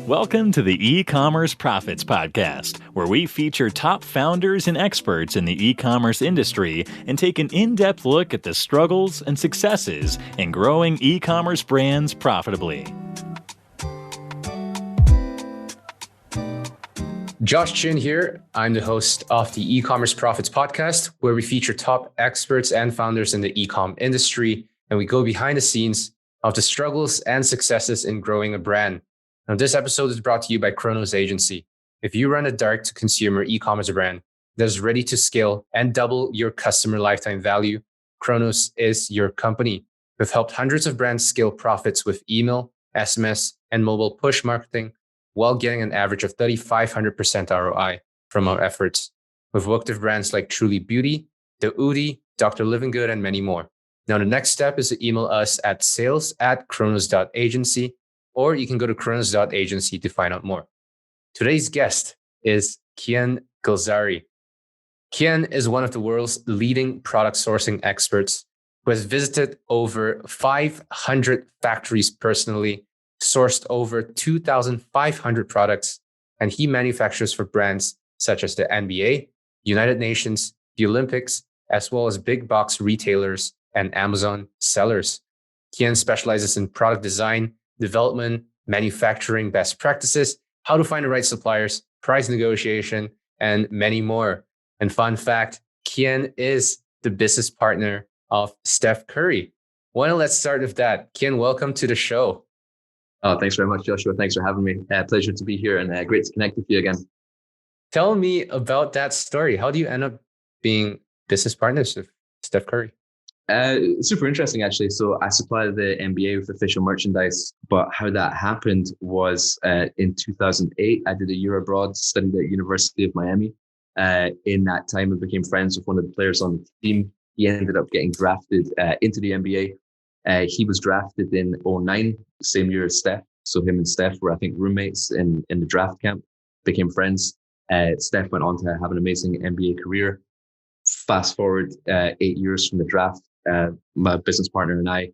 Welcome to the eCommerce Profits Podcast, where we feature top founders and experts in the e-commerce industry and take an in-depth look at the struggles and successes in growing e-commerce brands profitably. Josh Chin here. I'm the host of the eCommerce Profits Podcast, where we feature top experts and founders in the e-com industry, and we go behind the scenes of the struggles and successes in growing a brand. Now, this episode is brought to you by Chronos.agency. If you run a direct-to-consumer e-commerce brand that is ready to scale and double your customer lifetime value, Chronos is your company. We've helped hundreds of brands scale profits with email, SMS, and mobile push marketing while getting an average of 3,500% ROI from our efforts. We've worked with brands like Truly Beauty, The Oodie, Dr. Living Good, and many more. Now, the next step is to email us at sales@chronos.agency, or you can go to chronos.agency to find out more. Today's guest is Kian Golzari. Kian is one of the world's leading product sourcing experts who has visited over 500 factories personally, sourced over 2,500 products, and he manufactures for brands such as the NBA, United Nations, the Olympics, as well as big box retailers and Amazon sellers. Kian specializes in product design, development, manufacturing best practices, how to find the right suppliers, price negotiation, and many more. And fun fact, Kian is the business partner of Steph Curry. Well, let's start with that. Kian, welcome to the show. Oh, thanks very much, Joshua. Thanks for having me. Pleasure to be here and great to connect with you again. Tell me about that story. How do you end up being business partners with Steph Curry? Super interesting, actually. So I supplied the NBA with official merchandise, but how that happened was in 2008, I did a year abroad, studied at University of Miami. In that time, I became friends with one of the players on the team. He ended up getting drafted into the NBA. He was drafted in 2009, same year as Steph. So him and Steph were, I think, roommates in the draft camp, became friends. Steph went on to have an amazing NBA career. Fast forward 8 years from the draft, my business partner and I,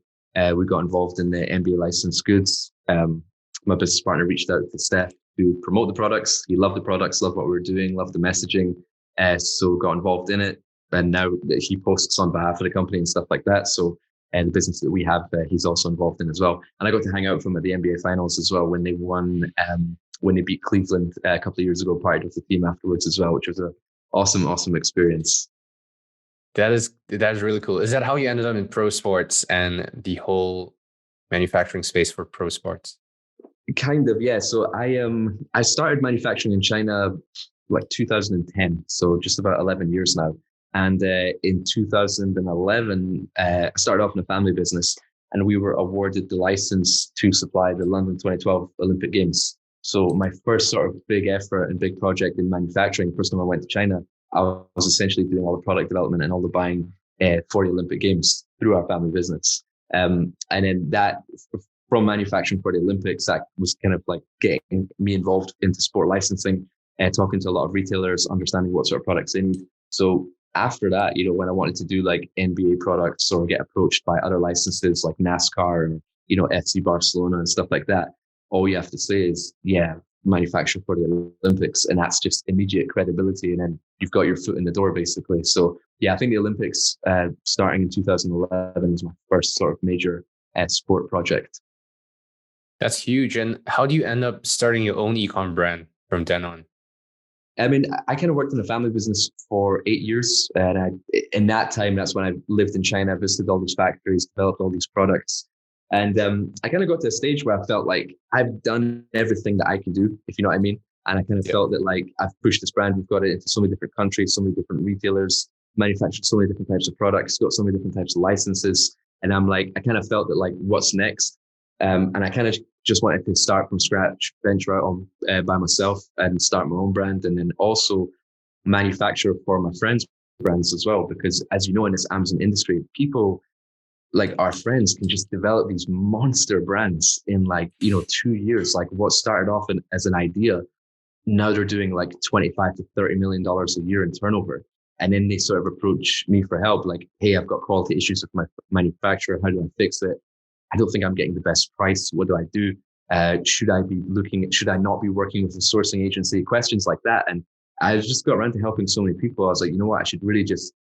we got involved in the NBA licensed goods. My business partner reached out to Steph to promote the products. He loved the products, loved what we were doing, loved the messaging. So got involved in it. And now he posts on behalf of the company and stuff like that. So the business that we have, he's also involved in as well. And I got to hang out with him at the NBA finals as well when they won, when they beat Cleveland a couple of years ago, partied with the team afterwards as well, which was an awesome experience. That is really cool. Is that how you ended up in pro sports and the whole manufacturing space for pro sports? Kind of, yeah. So I started manufacturing in China like 2010, so just about 11 years now. And in 2011, I started off in a family business, and we were awarded the license to supply the London 2012 Olympic Games. So my first sort of big effort and big project in manufacturing, first time I went to China, I was essentially doing all the product development and all the buying for the Olympic Games through our family business. And then that, from manufacturing for the Olympics, that was kind of like getting me involved into sport licensing, talking to a lot of retailers, understanding what sort of products they need. So after that, when I wanted to do like NBA products or get approached by other licenses like NASCAR and, FC Barcelona and stuff like that, all you have to say is, yeah, manufacture for the Olympics. And that's just immediate credibility. And then you've got your foot in the door, basically. So yeah, I think the Olympics starting in 2011 is my first sort of major sport project. That's huge. And how do you end up starting your own e-com brand from then on? I mean, I kind of worked in a family business for 8 years. And in that time, that's when I lived in China, visited all these factories, developed all these products. And I kind of got to a stage where I felt like I've done everything that I can do, if you know what I mean. And I kind of felt that like I've pushed this brand, we've got it into so many different countries, so many different retailers, manufactured so many different types of products, got so many different types of licenses. And I'm like, I kind of felt that like, what's next? And I kind of just wanted to start from scratch, venture out on by myself and start my own brand, and then also manufacture for my friends' brands as well. Because as you know, in this Amazon industry, people like our friends can just develop these monster brands in 2 years. Like what started off as an idea, now they're doing like $25 to $30 million a year in turnover. And then they sort of approach me for help, like, hey, I've got quality issues with my manufacturer. How do I fix it? I don't think I'm getting the best price. What do I do? Should I not be working with a sourcing agency? Questions like that. And I just got around to helping so many people. I was like, you know what, I should really just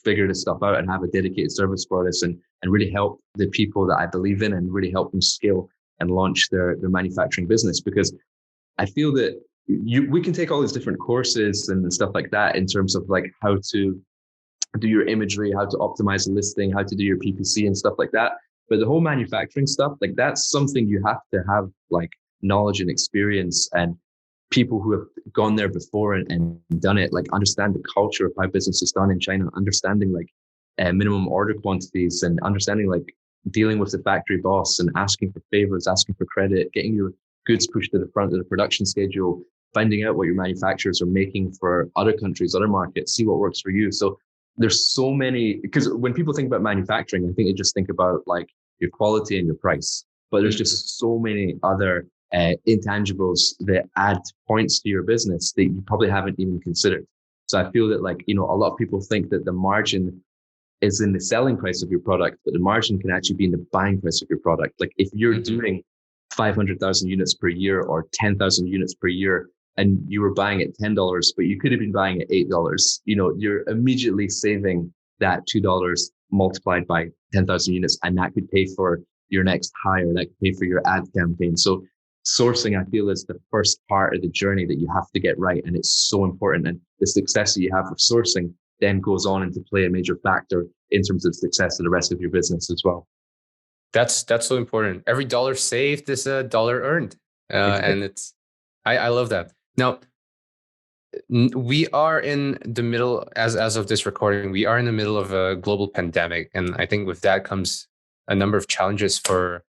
figure this stuff out and have a dedicated service for this and really help the people that I believe in and really help them scale and launch their manufacturing business. Because I feel that we can take all these different courses and stuff like that in terms of like how to do your imagery, how to optimize a listing, how to do your PPC and stuff like that. But the whole manufacturing stuff, like that's something you have to have like knowledge and experience and people who have gone there before and done it, like understand the culture of how business is done in China, understanding like minimum order quantities and understanding like dealing with the factory boss and asking for favors, asking for credit, getting your goods pushed to the front of the production schedule, finding out what your manufacturers are making for other countries, other markets, see what works for you. So there's so many, because when people think about manufacturing, I think they just think about like your quality and your price, but there's just so many other intangibles that add points to your business that you probably haven't even considered. So I feel that like, you know, a lot of people think that the margin is in the selling price of your product, but the margin can actually be in the buying price of your product. Like if you're doing 500,000 units per year or 10,000 units per year, and you were buying at $10, but you could have been buying at $8, you know, you're immediately saving that $2 multiplied by 10,000 units. And that could pay for your next hire, that could pay for your ad campaign. So sourcing, I feel, is the first part of the journey that you have to get right. And it's so important. And the success that you have with sourcing then goes on into play a major factor in terms of the success of the rest of your business as well. That's so important. Every dollar saved is a dollar earned. Exactly. And it's, I love that. Now, we are in the middle, as of this recording, we are in the middle of a global pandemic. And I think with that comes a number of challenges for,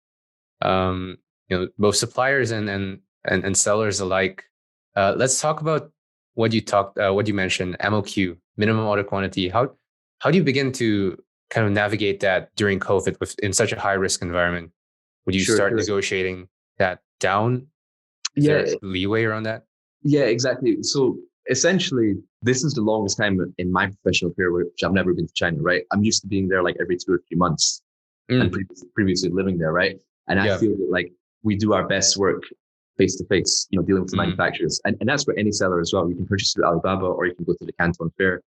you know, both suppliers and sellers alike. Let's talk about what you mentioned, MOQ, minimum order quantity. How do you begin to kind of navigate that during COVID in such a high risk environment? Would you start negotiating that down? Is there leeway around that? Yeah, exactly. So essentially, this is the longest time in my professional career which I've never been to China, right? I'm used to being there like every 2 or 3 months and previously living there, right? And I feel that like we do our best work face to face, you know, dealing with the manufacturers. And that's for any seller as well. You can purchase through Alibaba, or you can go to the Canton Fair,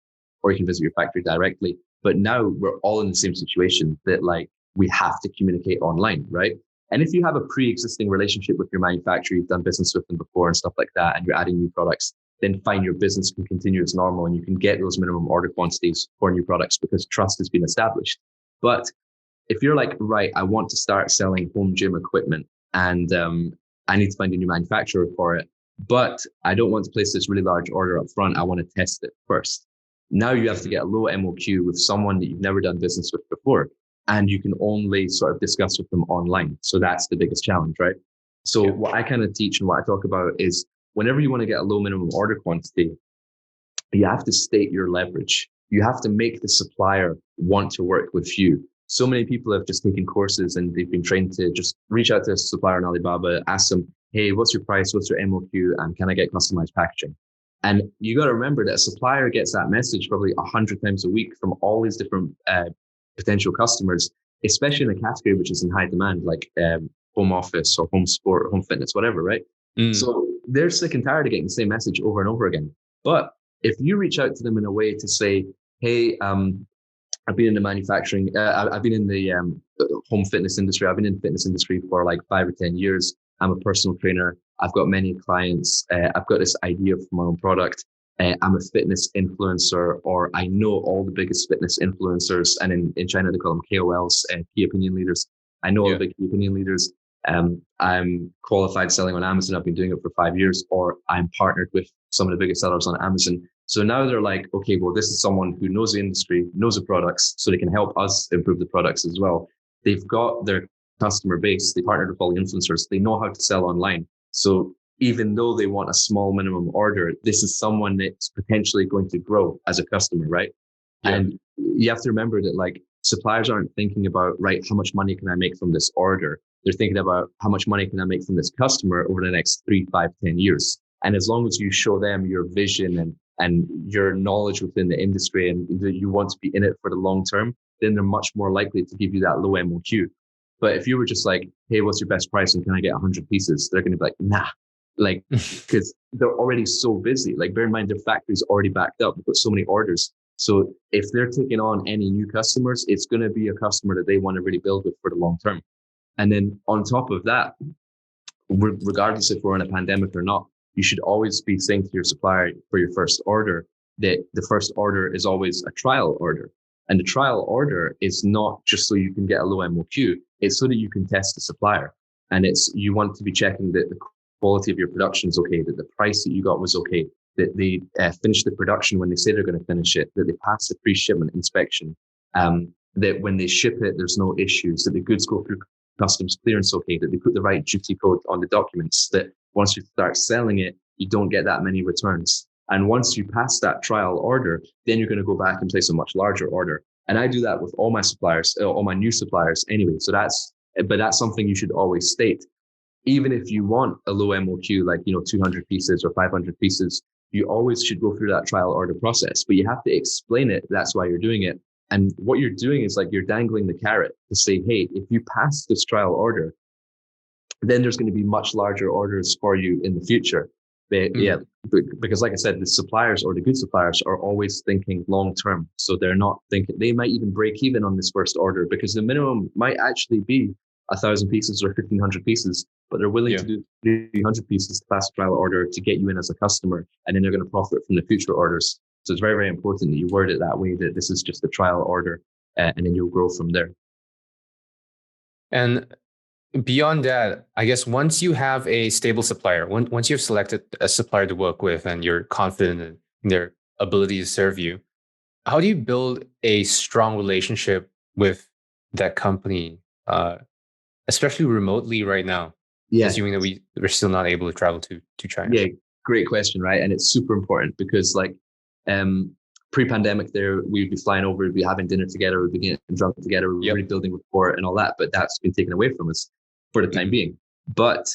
or you can visit your factory directly. But now we're all in the same situation that like we have to communicate online, right? And if you have a pre-existing relationship with your manufacturer, you've done business with them before and stuff like that, and you're adding new products, then fine, your business can continue as normal and you can get those minimum order quantities for new products because trust has been established. But if you're like, right, I want to start selling home gym equipment and I need to find a new manufacturer for it, but I don't want to place this really large order up front. I want to test it first. Now you have to get a low MOQ with someone that you've never done business with before. And you can only sort of discuss with them online. So that's the biggest challenge, right? So what I kind of teach and what I talk about is whenever you want to get a low minimum order quantity, you have to state your leverage. You have to make the supplier want to work with you. So many people have just taken courses and they've been trained to just reach out to a supplier on Alibaba, ask them, hey, what's your price? What's your MOQ? And can I get customized packaging? And you got to remember that a supplier gets that message probably 100 times a week from all these different potential customers, especially in a category which is in high demand, like home office or home sport, or home fitness, whatever, right? So they're sick and tired of getting the same message over and over again. But if you reach out to them in a way to say, hey, I've been in the manufacturing, I've been in the home fitness industry. I've been in the fitness industry for like 5 or 10 years. I'm a personal trainer. I've got many clients. I've got this idea for my own product. I'm a fitness influencer, or I know all the biggest fitness influencers. And in China, they call them KOLs, key opinion leaders. I know all the big key opinion leaders. I'm qualified selling on Amazon. I've been doing it for 5 years, or I'm partnered with some of the biggest sellers on Amazon. So now they're like, okay, well, this is someone who knows the industry, knows the products, so they can help us improve the products as well. They've got their customer base. They partnered with all the influencers. They know how to sell online. So even though they want a small minimum order, this is someone that's potentially going to grow as a customer, right? Yeah. And you have to remember that like suppliers aren't thinking about, right, how much money can I make from this order? They're thinking about how much money can I make from this customer over the next 3, 5, 10 years. And as long as you show them your vision and your knowledge within the industry and that you want to be in it for the long term, then they're much more likely to give you that low MOQ. But if you were just like, hey, what's your best price and can I get 100 pieces? They're going to be like, nah, like, because they're already so busy. Like, bear in mind, their factory's already backed up. They've got so many orders. So if they're taking on any new customers, it's going to be a customer that they want to really build with for the long term. And then on top of that, regardless if we're in a pandemic or not, you should always be saying to your supplier for your first order that the first order is always a trial order. And the trial order is not just so you can get a low MOQ, it's so that you can test the supplier. And you want to be checking that the quality of your production is okay, that the price that you got was okay, that they finished the production when they say they're going to finish it, that they pass the pre-shipment inspection, that when they ship it, there's no issues, that the goods go through customs clearance okay, that they put the right duty code on the documents, that once you start selling it, you don't get that many returns. And once you pass that trial order, then you're going to go back and place a much larger order. And I do that with all my suppliers, all my new suppliers anyway. So that's something you should always state. Even if you want a low MOQ, like, 200 pieces or 500 pieces, you always should go through that trial order process, but you have to explain it. That's why you're doing it. And what you're doing is like, you're dangling the carrot to say, hey, if you pass this trial order, then there's going to be much larger orders for you in the future. Yeah, because like I said, the suppliers or the good suppliers are always thinking long term. So they're not thinking, they might even break even on this first order because the minimum might actually be 1,000 pieces or 1,500 pieces, but they're willing to do 300 pieces to pass a trial order to get you in as a customer. And then they're going to profit from the future orders. So it's very, very important that you word it that way, that this is just a trial order, and then you'll grow from there. And beyond that, I guess once you have a stable supplier, once you've selected a supplier to work with and you're confident in their ability to serve you, how do you build a strong relationship with that company, especially remotely right now? Yeah. Assuming that we're still not able to travel to China. Yeah, great question, right? And it's super important because like pre-pandemic there, we'd be flying over, we'd be having dinner together, we'd be getting drunk together, we'd be really building rapport and all that, but that's been taken away from us for the time being. But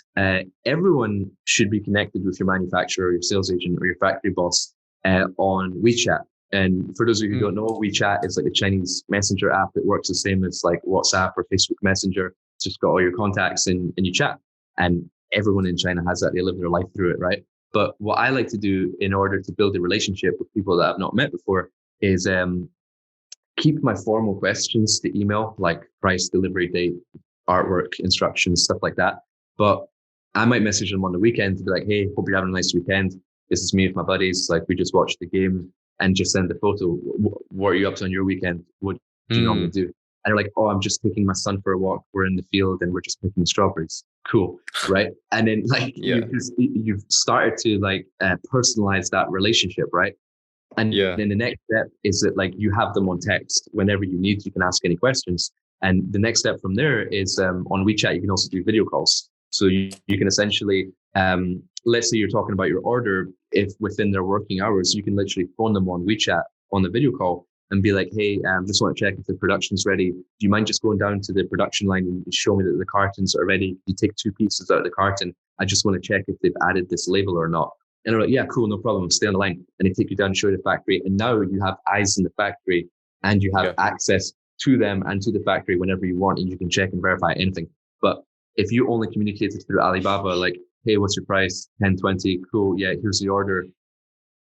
everyone should be connected with your manufacturer, your sales agent, or your factory boss on WeChat. And for those of you who don't know, WeChat is like a Chinese messenger app. It works the same as like WhatsApp or Facebook Messenger. It's just got all your contacts and you chat. And everyone in China has that. They live their life through it, right? But what I like to do in order to build a relationship with people that I've not met before is keep my formal questions to email, like price, delivery date, artwork, instructions, stuff like that. But I might message them on the weekend to be like, hey, hope you're having a nice weekend. This is me with my buddies. Like, we just watched the game, and just send the photo. What are you up to on your weekend? What do you normally do? And they're like, oh, I'm just taking my son for a walk. We're in the field and we're just picking strawberries. Cool. Right. And then like, you've started to like personalize that relationship. Right. And then the next step is that like you have them on text whenever you need. You can ask any questions. And the next step from there is on WeChat, you can also do video calls. So you can essentially, let's say you're talking about your order. If within their working hours, you can literally phone them on WeChat on the video call and be like, hey, just want to check if the production's ready. Do you mind just going down to the production line and show me that the cartons are ready? You take 2 pieces out of the carton. I just want to check if they've added this label or not. And they're like, yeah, cool, no problem. Stay on the line. And they take you down and show you the factory. And now you have eyes in the factory and you have access to them and to the factory whenever you want, and you can check and verify anything. But if you only communicated through Alibaba, like, hey, what's your price? 1020, cool. Yeah, here's the order.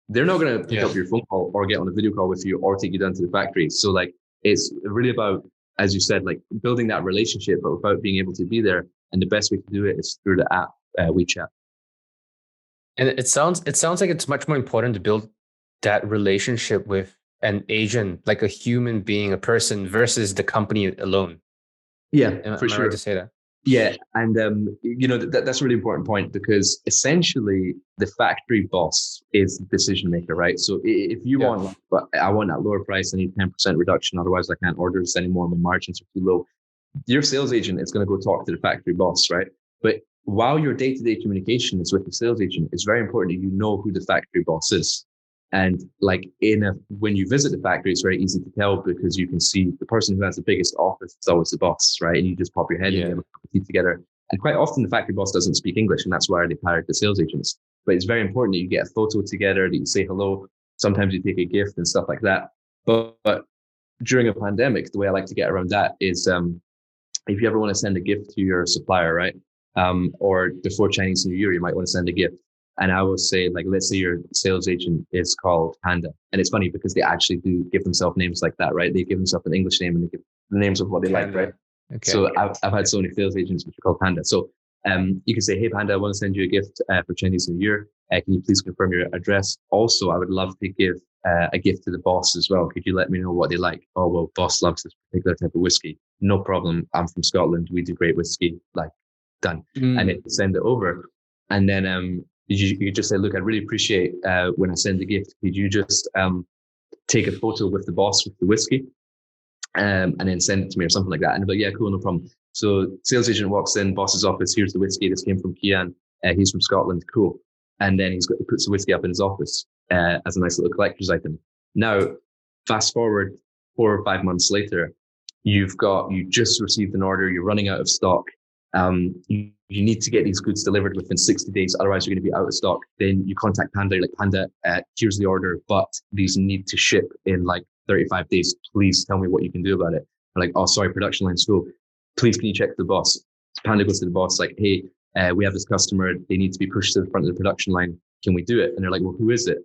They're not going to pick up your phone call or get on a video call with you or take you down to the factory. So like, it's really about, as you said, like building that relationship, but without being able to be there. And the best way to do it is through the app, WeChat. And it sounds like it's much more important to build that relationship with an agent, like a human being, a person, versus the company alone. Yeah, am for I sure. right to say that? Yeah. And, that's a really important point because essentially the factory boss is the decision maker, right? So if you want, I want that lower price, I need 10% reduction. Otherwise I can't order this anymore. My margins are too low. Your sales agent is going to go talk to the factory boss, right? But while your day-to-day communication is with the sales agent, it's very important that you know who the factory boss is. And like when you visit the factory, it's very easy to tell because you can see the person who has the biggest office is always the boss, right? And you just pop your head in and get together. And quite often the factory boss doesn't speak English, and that's why they hired the sales agents. But it's very important that you get a photo together, that you say hello. Sometimes you take a gift and stuff like that. But during a pandemic, the way I like to get around that is if you ever want to send a gift to your supplier, right? Or before Chinese New Year, you might want to send a gift. And I will say, like, let's say your sales agent is called Panda. And it's funny because they actually do give themselves names like that, right? They give themselves an English name and they give the names of what they Panda. like, right? Okay. So I've had so many sales agents which are called Panda. So you can say, hey, Panda, I want to send you a gift for Chinese New Year. Can you please confirm your address? Also, I would love to give a gift to the boss as well. Could you let me know what they like? Oh, well, boss loves this particular type of whiskey. No problem. I'm from Scotland. We do great whiskey. Like, done. And then send it over. And then you just say, look, I really appreciate when I send the gift. Could you just take a photo with the boss with the whiskey and then send it to me or something like that? And I'm like, yeah, cool, no problem. So sales agent walks in, boss's office, here's the whiskey. This came from Kian. He's from Scotland. Cool. And then he puts the whiskey up in his office as a nice little collector's item. Now, fast forward 4 or 5 months later, you just received an order, you're running out of stock. You need to get these goods delivered within 60 days, otherwise you're going to be out of stock. Then you contact Panda, like, Panda, here's the order, but these need to ship in like 35 days. Please tell me what you can do about it. They're like, oh, sorry, production line's full. Please, can you check the boss? Panda goes to the boss, like, hey, we have this customer. They need to be pushed to the front of the production line. Can we do it? And they're like, well, who is it?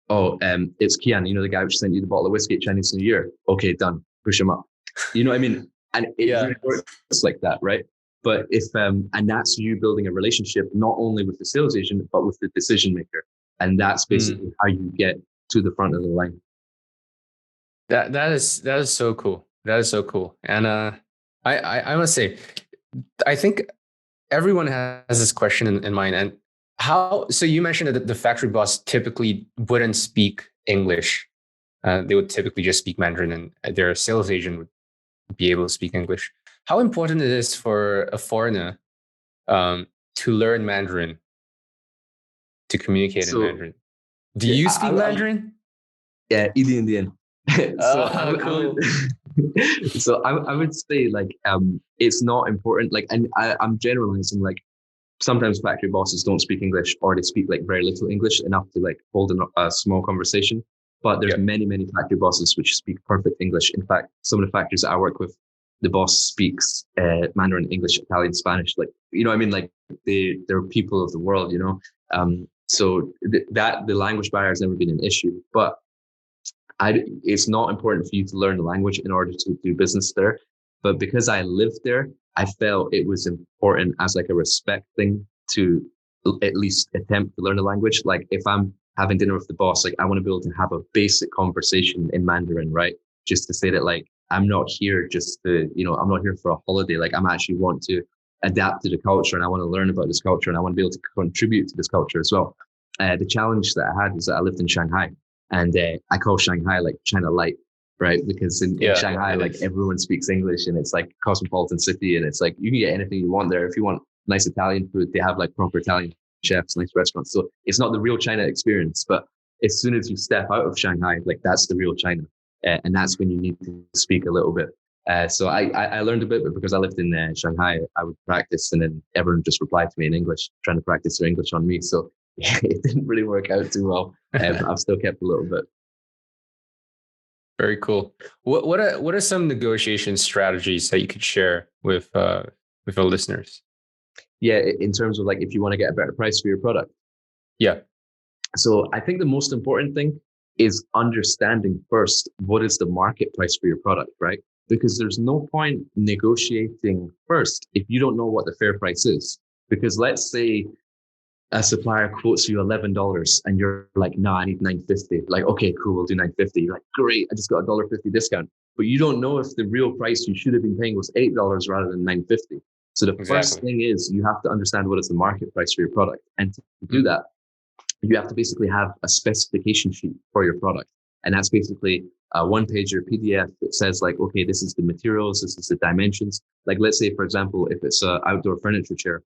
Oh, it's Kian. You know, the guy which sent you the bottle of whiskey at Chinese New Year. Okay, done. Push him up. You know what I mean? And it works like that, right? But if, and that's you building a relationship, not only with the sales agent, but with the decision maker. And that's basically how you get to the front of the line. That is so cool. That is so cool. And I must say, I think everyone has this question in mind. And so you mentioned that the factory boss typically wouldn't speak English. They would typically just speak Mandarin, and their sales agent would be able to speak English. How important it is for a foreigner to learn Mandarin, to communicate in Mandarin? Do you speak Mandarin? Yeah, Indian. Cool. So I would say, like, it's not important. Like, and I'm generalizing. Like, sometimes factory bosses don't speak English, or they speak like very little English, enough to like hold a small conversation. But there's many factory bosses which speak perfect English. In fact, some of the factories that I work with, the boss speaks Mandarin, English, Italian, Spanish. Like, you know what I mean? Like, they're people of the world, you know? So that the language barrier has never been an issue. But it's not important for you to learn the language in order to do business there. But because I lived there, I felt it was important as like a respect thing to at least attempt to learn the language. Like, if I'm having dinner with the boss, like, I want to be able to have a basic conversation in Mandarin, right? Just to say that, like, I'm not here just to, you know, I'm not here for a holiday. Like, I'm actually want to adapt to the culture, and I want to learn about this culture, and I want to be able to contribute to this culture as well. The challenge that I had was that I lived in Shanghai, and I call Shanghai like China Light, right? Because in Shanghai, like, everyone speaks English, and it's like cosmopolitan city, and it's like you can get anything you want there. If you want nice Italian food, they have like proper Italian chefs, nice restaurants. So it's not the real China experience, but as soon as you step out of Shanghai, like, that's the real China. And that's when you need to speak a little bit. So I learned a bit, but because I lived in Shanghai, I would practice, and then everyone just replied to me in English, trying to practice their English on me. So it didn't really work out too well. But I've still kept a little bit. Very cool. What are some negotiation strategies that you could share with our listeners? Yeah, in terms of, like, if you want to get a better price for your product. Yeah. So I think the most important thing is understanding first, what is the market price for your product, right? Because there's no point negotiating first if you don't know what the fair price is. Because let's say a supplier quotes you $11 and you're like, no, I need $9.50. Like, okay, cool, we'll do $9.50. You're like, great, I just got a $1.50 discount. But you don't know if the real price you should have been paying was $8 rather than $9.50. So the first thing is you have to understand what is the market price for your product. And to do that, you have to basically have a specification sheet for your product. And that's basically a one-pager PDF that says, like, okay, this is the materials, this is the dimensions. Like, let's say, for example, if it's an outdoor furniture chair,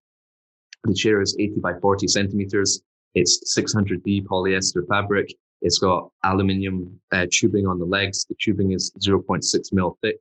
the chair is 80 by 40 centimeters. It's 600D polyester fabric. It's got aluminium tubing on the legs. The tubing is 0.6 mil thick.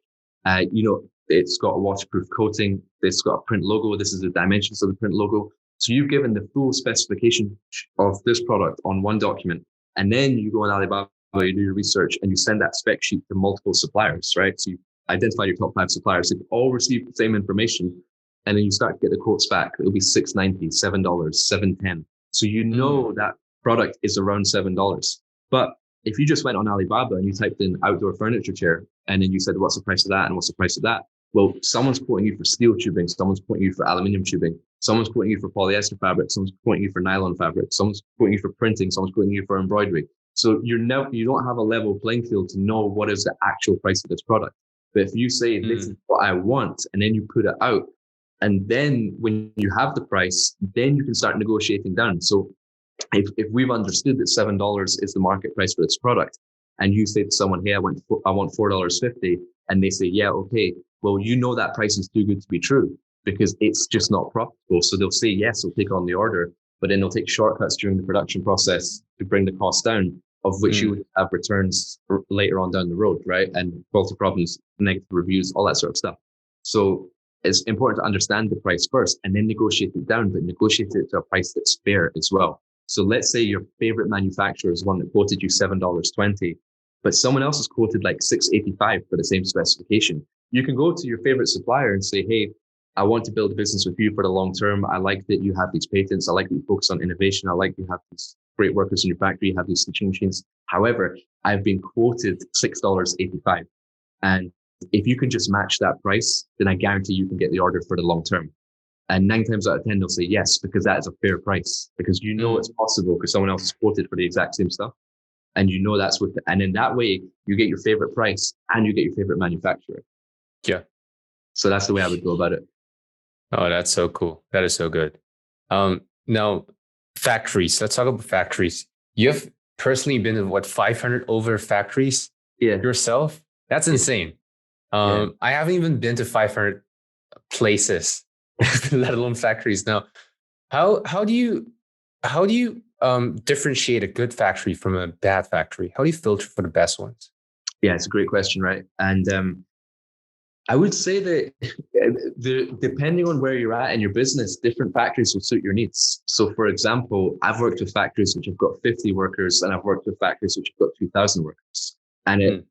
It's got a waterproof coating. It's got a print logo. This is the dimensions of the print logo. So you've given the full specification of this product on one document. And then you go on Alibaba, you do your research, and you send that spec sheet to multiple suppliers, right? So you identified your top 5 suppliers. They've all received the same information. And then you start to get the quotes back. It'll be $6.90, $7, $7.10. So you know that product is around $7. But if you just went on Alibaba and you typed in outdoor furniture chair, and then you said, what's the price of that? And what's the price of that? Well, someone's quoting you for steel tubing. Someone's quoting you for aluminium tubing. Someone's quoting you for polyester fabric. Someone's quoting you for nylon fabric. Someone's quoting you for printing. Someone's quoting you for embroidery. So you don't have a level playing field to know what is the actual price of this product. But if you say, this is what I want, and then you put it out, and then when you have the price, then you can start negotiating down. So if we've understood that $7 is the market price for this product, and you say to someone, hey, I want $4.50, and they say, yeah, okay, well, you know that price is too good to be true because it's just not profitable. So they'll say, yes, they'll take on the order, but then they'll take shortcuts during the production process to bring the cost down, of which you would have returns later on down the road, right? And quality problems, negative reviews, all that sort of stuff. So it's important to understand the price first and then negotiate it down, but negotiate it to a price that's fair as well. So let's say your favorite manufacturer is one that quoted you $7.20, but someone else has quoted like $6.85 for the same specification. You can go to your favorite supplier and say, hey, I want to build a business with you for the long term. I like that you have these patents. I like that you focus on innovation. I like you have these great workers in your factory. You have these stitching machines. However, I've been quoted $6.85. And if you can just match that price, then I guarantee you can get the order for the long term. And 9 times out of 10, they'll say yes, because that is a fair price, because you know it's possible because someone else is quoted for the exact same stuff. And you know that's with it. And in that way, you get your favorite price and you get your favorite manufacturer. Yeah. So that's the way I would go about it. Oh, that's so cool. That is so good. Now, factories. Let's talk about factories. You've personally been in 500 over factories yourself? That's insane. I haven't even been to 500 places, let alone factories. Now, how do you differentiate a good factory from a bad factory? How do you filter for the best ones? Yeah, it's a great question, right? And I would say that depending on where you're at in your business, different factories will suit your needs. So, for example, I've worked with factories which have got 50 workers, and I've worked with factories which have got 2,000 workers. And at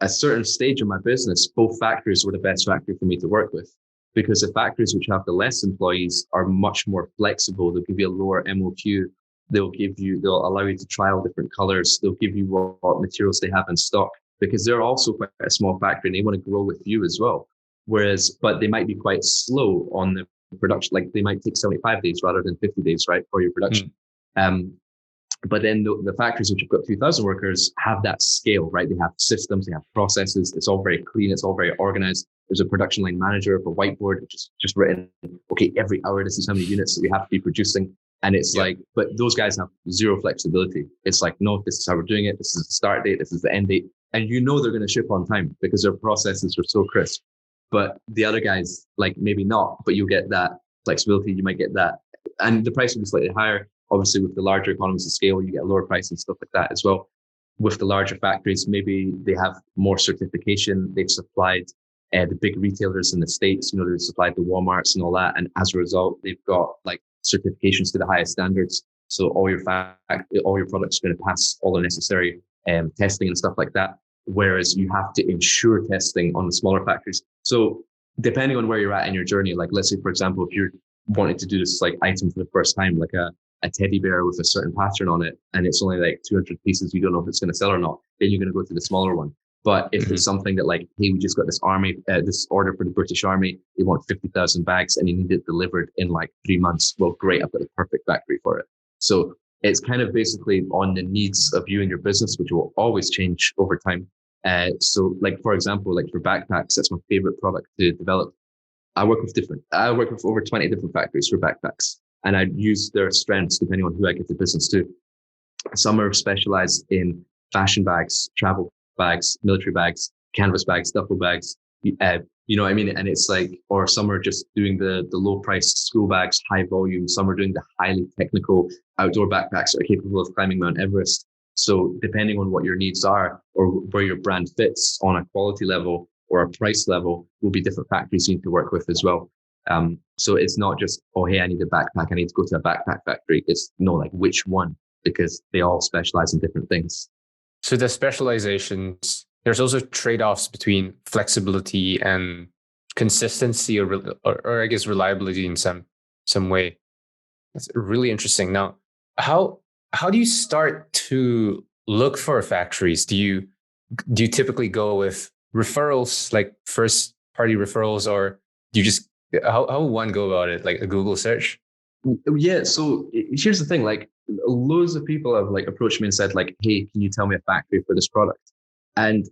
a certain stage of my business, both factories were the best factory for me to work with, because the factories which have the less employees are much more flexible. They'll give you a lower MOQ. They'll allow you to trial different colors. They'll give you what materials they have in stock, because they're also quite a small factory and they want to grow with you as well. But they might be quite slow on the production. Like they might take 75 days rather than 50 days, right, for your production. But then the factories which have got 2,000 workers have that scale, right? They have systems, they have processes. It's all very clean. It's all very organized. There's a production line manager for whiteboard, which is just written, okay, every hour, this is how many units that we have to be producing. And it's but those guys have zero flexibility. It's like, no, this is how we're doing it. This is the start date. This is the end date. And you know they're going to ship on time because their processes are so crisp. But the other guys, like maybe not, but you'll get that flexibility. You might get that. And the price will be slightly higher. Obviously, with the larger economies of scale, you get a lower price and stuff like that as well. With the larger factories, maybe they have more certification. They've supplied the big retailers in the States, they've supplied the Walmarts and all that. And as a result, they've got like certifications to the highest standards. So all your products are going to pass all the necessary testing and stuff like that. Whereas you have to ensure testing on the smaller factories. So depending on where you're at in your journey, like let's say, for example, if you're wanting to do this like item for the first time, like a teddy bear with a certain pattern on it, and it's only like 200 pieces, you don't know if it's going to sell or not, then you're going to go to the smaller one. But if it's something that like, hey, we just got this order for the British Army, they want 50,000 bags and you need it delivered in like 3 months. Well, great, I've got the perfect factory for it. So it's kind of basically on the needs of you and your business, which will always change over time. So like, for example, like for backpacks, that's my favorite product to develop. I work with over 20 different factories for backpacks, and I use their strengths depending on who I give the business to. Some are specialized in fashion bags, travel bags, military bags, canvas bags, duffel bags, you know what I mean? And it's like, or some are just doing the low priced school bags, high volume. Some are doing the highly technical outdoor backpacks that are capable of climbing Mount Everest. So depending on what your needs are or where your brand fits on a quality level or a price level will be different factories you need to work with as well. So it's not just, oh, hey, I need a backpack. I need to go to a backpack factory. It's no, like which one, because they all specialize in different things. So the specializations there's also trade-offs between flexibility and consistency, or I guess reliability in some way. That's really interesting. Now, how do you start to look for factories? Do you typically go with referrals, like first party referrals, or do you just how would one go about it, like a Google search? Yeah. So here's the thing, like loads of people have like approached me and said like, hey, can you tell me a factory for this product? And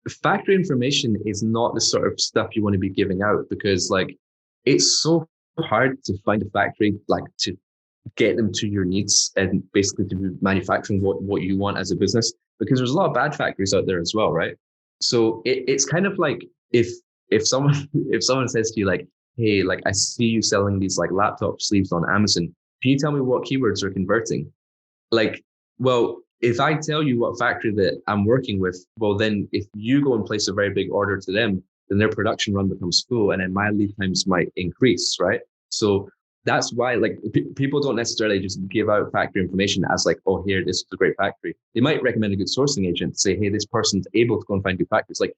factory information is not the sort of stuff you want to be giving out, because like it's so hard to find a factory, like to get them to your needs and basically to be manufacturing what you want as a business, because there's a lot of bad factories out there as well, right? So it's kind of like if someone if someone says to you like, hey, like I see you selling these like laptop sleeves on Amazon, can you tell me what keywords are converting? Like, well, if I tell you what factory that I'm working with, well, then if you go and place a very big order to them, then their production run becomes full, and then my lead times might increase, right? So that's why like people don't necessarily just give out factory information as like, oh, here, this is a great factory. They might recommend a good sourcing agent to say, hey, this person's able to go and find good factories. Like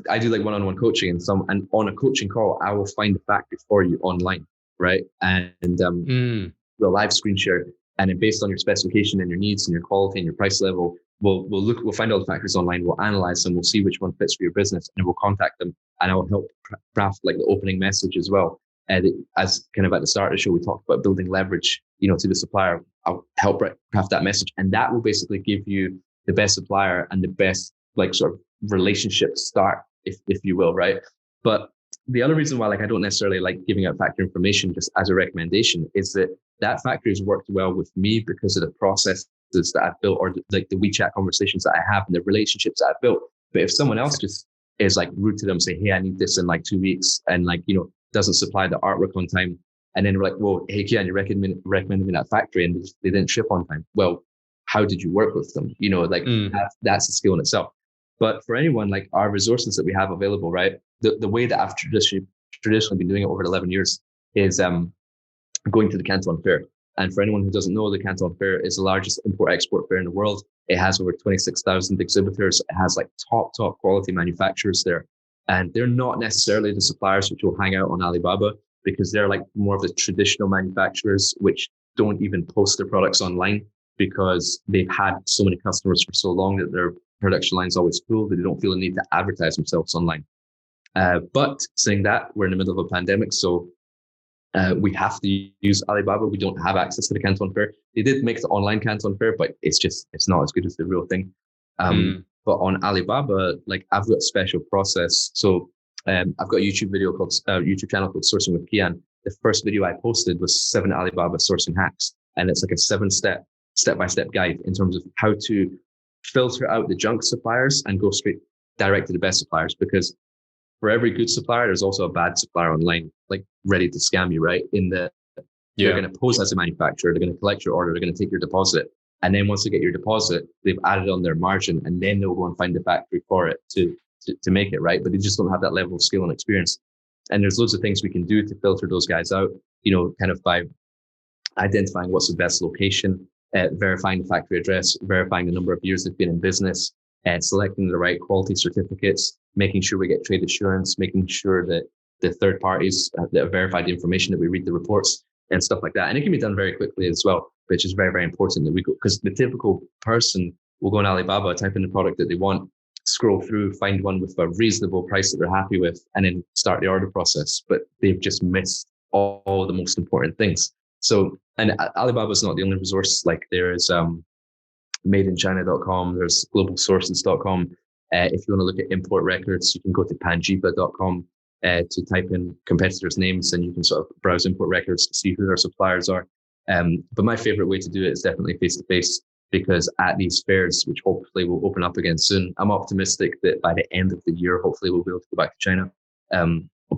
I do like one-on-one coaching, and on a coaching call, I will find a factory for you online, right? And the live screen share, and then based on your specification and your needs and your quality and your price level, we'll find all the factories online, we'll analyze them, we'll see which one fits for your business, and we'll contact them, and I will help craft like the opening message as well. As kind of at the start of the show, we talked about building leverage, to the supplier. I'll help craft that message, and that will basically give you the best supplier and the best like sort of relationship start, if you will, right? But the other reason why like I don't necessarily like giving out factory information just as a recommendation is that factory has worked well with me because of the processes that I've built, or like the WeChat conversations that I have and the relationships that I've built. But if someone else just is like rude to them, say, hey, I need this in like 2 weeks, and like, doesn't supply the artwork on time, and then we're like, well, hey, Kian, you recommended me that factory and they didn't ship on time. Well, how did you work with them? That's a skill in itself. But for anyone, like our resources that we have available, right? The way that I've traditionally been doing it over 11 years is going to the Canton Fair. And for anyone who doesn't know, the Canton Fair is the largest import-export fair in the world. It has over 26,000 exhibitors. It has like top quality manufacturers there. And they're not necessarily the suppliers which will hang out on Alibaba, because they're like more of the traditional manufacturers which don't even post their products online because they've had so many customers for so long that their production line's always full, that they don't feel the need to advertise themselves online. But saying that, we're in the middle of a pandemic, so we have to use Alibaba. We don't have access to the Canton Fair. They did make the online Canton Fair, but it's not as good as the real thing. But on Alibaba, like I've got a special process. So I've got a YouTube channel called Sourcing with Kian. The first video I posted was 7 Alibaba sourcing hacks. And it's like a step-by-step guide in terms of how to filter out the junk suppliers and go straight direct to the best suppliers. Because for every good supplier, there's also a bad supplier online, like ready to scam you, right? They're going to pose as a manufacturer, they're going to collect your order, they're going to take your deposit. And then once they get your deposit, they've added on their margin, and then they'll go and find the factory for it to make it, right? But they just don't have that level of skill and experience. And there's loads of things we can do to filter those guys out, kind of by identifying what's the best location, verifying the factory address, verifying the number of years they've been in business, selecting the right quality certificates, making sure we get trade assurance, making sure that the third parties that have verified the information, that we read the reports and stuff like that. And it can be done very quickly as well, which is very, very important that we go, because the typical person will go on Alibaba, type in the product that they want, scroll through, find one with a reasonable price that they're happy with, and then start the order process. But they've just missed all the most important things. So, and Alibaba is not the only resource. Like there is madeinchina.com, there's globalsources.com. If you want to look at import records, you can go to panjipa.com to type in competitors' names, and you can sort of browse import records to see who their suppliers are. But my favorite way to do it is definitely face-to-face, because at these fairs, which hopefully will open up again soon, I'm optimistic that by the end of the year, hopefully we'll be able to go back to China.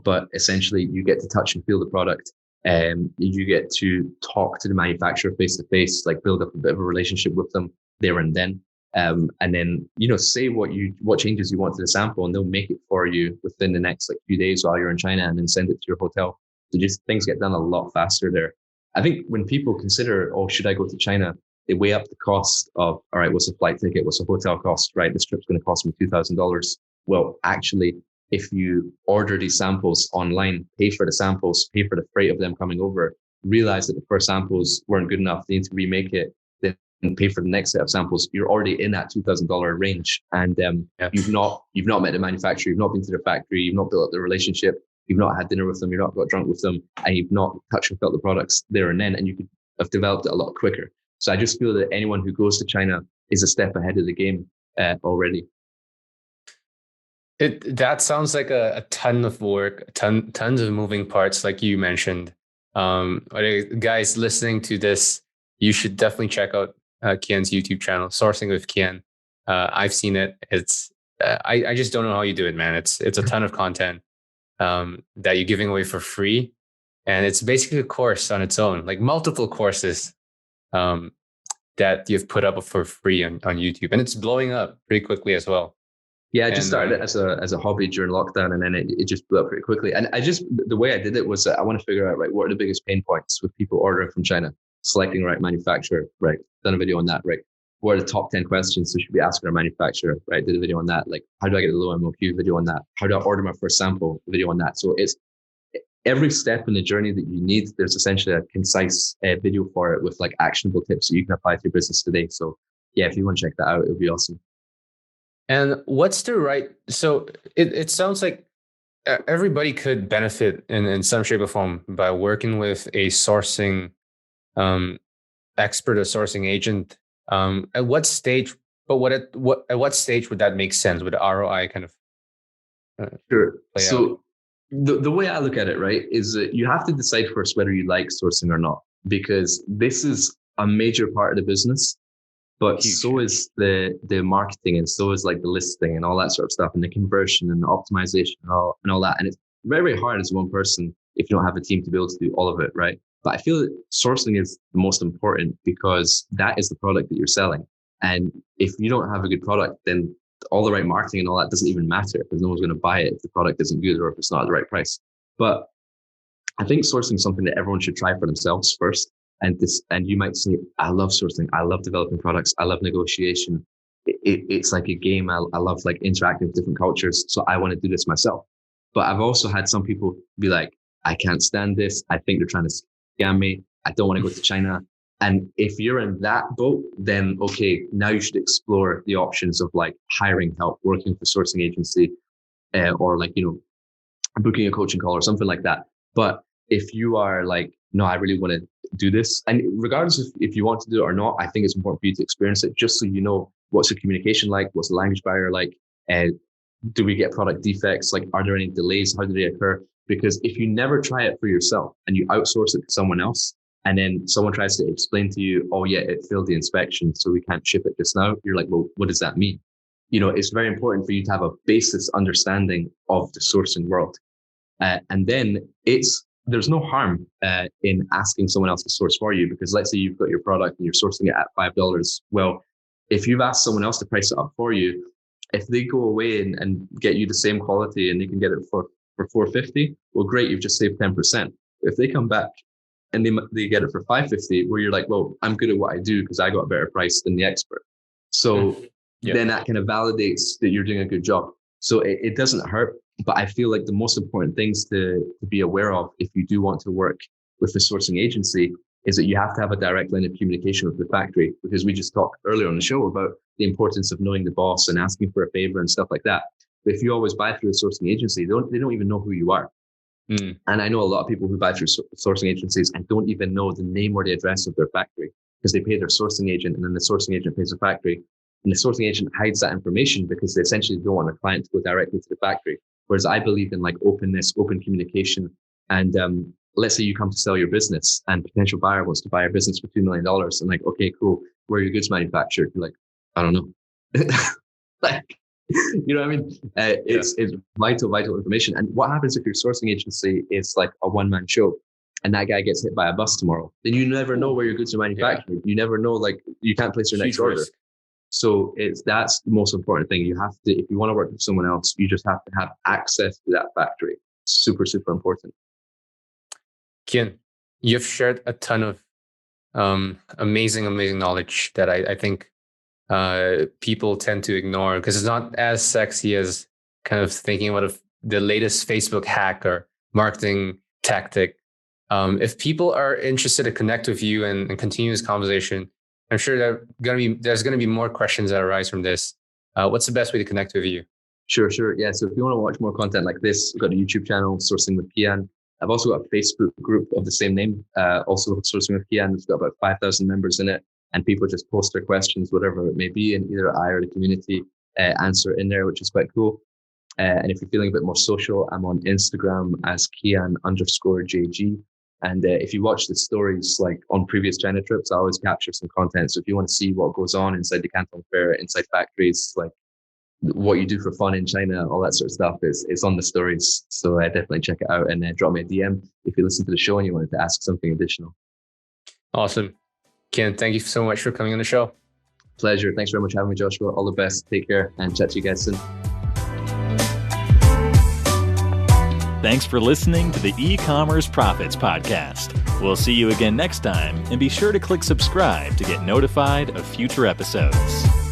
But essentially, you get to touch and feel the product. You get to talk to the manufacturer face-to-face, like build up a bit of a relationship with them there and then. And then, say what changes you want to the sample, and they'll make it for you within the next like few days while you're in China, and then send it to your hotel. So just things get done a lot faster there. I think when people consider, oh, should I go to China? they weigh up the cost of, all right, what's the flight ticket? What's the hotel cost, right? This trip's going to cost me $2,000. Well, actually, if you order these samples online, pay for the samples, pay for the freight of them coming over, realize that the first samples weren't good enough, they need to remake it, then pay for the next set of samples, you're already in that $2,000 range. And you've not met the manufacturer, you've not been to their factory, you've not built up the relationship, you've not had dinner with them, you've not got drunk with them, and you've not touched and felt the products there and then, and you could have developed it a lot quicker. So I just feel that anyone who goes to China is a step ahead of the game already. That sounds like a ton of work, tons of moving parts, like you mentioned. Guys listening to this, you should definitely check out Kian's YouTube channel, Sourcing with Kian. I've seen it. It's I just don't know how you do it, man. It's a ton of content that you're giving away for free, and it's basically a course on its own, like multiple courses that you've put up for free on YouTube, and it's blowing up pretty quickly as well. Yeah, I just started it as a hobby during lockdown, and then it just blew up pretty quickly. And the way I did it was I want to figure out, right, what are the biggest pain points with people ordering from China, selecting the right manufacturer, right? Done a video on that, right? What are the top 10 questions we should be asking our manufacturer, right? Did a video on that. Like, how do I get a low MOQ? Video on that. How do I order my first sample? Video on that. So it's every step in the journey that you need. There's essentially a concise video for it with like actionable tips that you can apply to your business today. So yeah, if you want to check that out, it would be awesome. And what's the right? So it sounds like everybody could benefit in some shape or form by working with a sourcing expert or sourcing agent. At what stage? But at what stage would that make sense? Would the ROI kind of sure? So out? The way I look at it, right, is that you have to decide first whether you like sourcing or not, because this is a major part of the business. But huge. So is the marketing, and so is like the listing and all that sort of stuff, and the conversion and the optimization and all that. And it's very, very hard as one person if you don't have a team to be able to do all of it, right? But I feel that sourcing is the most important because that is the product that you're selling. And if you don't have a good product, then all the right marketing and all that doesn't even matter because no one's going to buy it if the product isn't good or if it's not at the right price. But I think sourcing is something that everyone should try for themselves first. And you might say, I love sourcing. I love developing products. I love negotiation. It's like a game. I love like interacting with different cultures. So I want to do this myself. But I've also had some people be like, I can't stand this. I think they're trying to scam me. I don't want to go to China. And if you're in that boat, then okay, now you should explore the options of like hiring help, working for sourcing agency, or like, booking a coaching call or something like that. But if you are like, no, I really want to do this. And regardless of if you want to do it or not, I think it's important for you to experience it just so you know what's the communication like, what's the language barrier like, do we get product defects? Like, are there any delays? How do they occur? Because if you never try it for yourself and you outsource it to someone else, and then someone tries to explain to you, oh yeah, it failed the inspection, so we can't ship it just now. You're like, well, what does that mean? It's very important for you to have a basis understanding of the sourcing world. And then there's no harm in asking someone else to source for you, because let's say you've got your product and you're sourcing it at $5. Well, if you've asked someone else to price it up for you, if they go away and get you the same quality and they can get it for $4.50, well, great, you've just saved 10%. If they come back and they get it for $5.50, where you're like, well, I'm good at what I do because I got a better price than the expert. So then that kind of validates that you're doing a good job. So it doesn't hurt. But I feel like the most important things to be aware of if you do want to work with a sourcing agency is that you have to have a direct line of communication with the factory, because we just talked earlier on the show about the importance of knowing the boss and asking for a favor and stuff like that. But if you always buy through a sourcing agency, they don't even know who you are. And I know a lot of people who buy through sourcing agencies and don't even know the name or the address of their factory because they pay their sourcing agent and then the sourcing agent pays the factory. And the sourcing agent hides that information because they essentially don't want a client to go directly to the factory. Whereas I believe in like openness, open communication. And let's say you come to sell your business and potential buyer wants to buy your business for $2 million. And like, okay, cool. Where are your goods manufactured? You're like, I don't know. Like, you know what I mean? It's vital information. And what happens if your sourcing agency is like a one-man show and that guy gets hit by a bus tomorrow? Then you never know where your goods are manufactured. You never know, like you can't place your next order. Risk. So that's the most important thing. You have to, if you want to work with someone else, you just have to have access to that factory. Super, super important. Kian, you've shared a ton of Amazing knowledge that I think people tend to ignore because it's not as sexy as kind of thinking about the latest Facebook hack or marketing tactic. If people are interested to connect with you and continue this conversation, I'm sure there's going to be more questions that arise from this. What's the best way to connect with you? Sure. Yeah. So if you want to watch more content like this, we've got a YouTube channel, Sourcing with Kian. I've also got a Facebook group of the same name, also Sourcing with Kian. It's got about 5,000 members in it, and people just post their questions, whatever it may be, and either I or the community answer in there, which is quite cool. And if you're feeling a bit more social, I'm on Instagram as Kian_JG. And if you watch the stories, like on previous China trips, I always capture some content. So if you want to see what goes on inside the Canton Fair, inside factories, like what you do for fun in China, all that sort of stuff, it's on the stories. So definitely check it out and drop me a DM if you listen to the show and you wanted to ask something additional. Awesome. Kian, thank you so much for coming on the show. Pleasure. Thanks very much for having me, Joshua. All the best. Take care and chat to you guys soon. Thanks for listening to the eCommerce Profits Podcast. We'll see you again next time, and be sure to click subscribe to get notified of future episodes.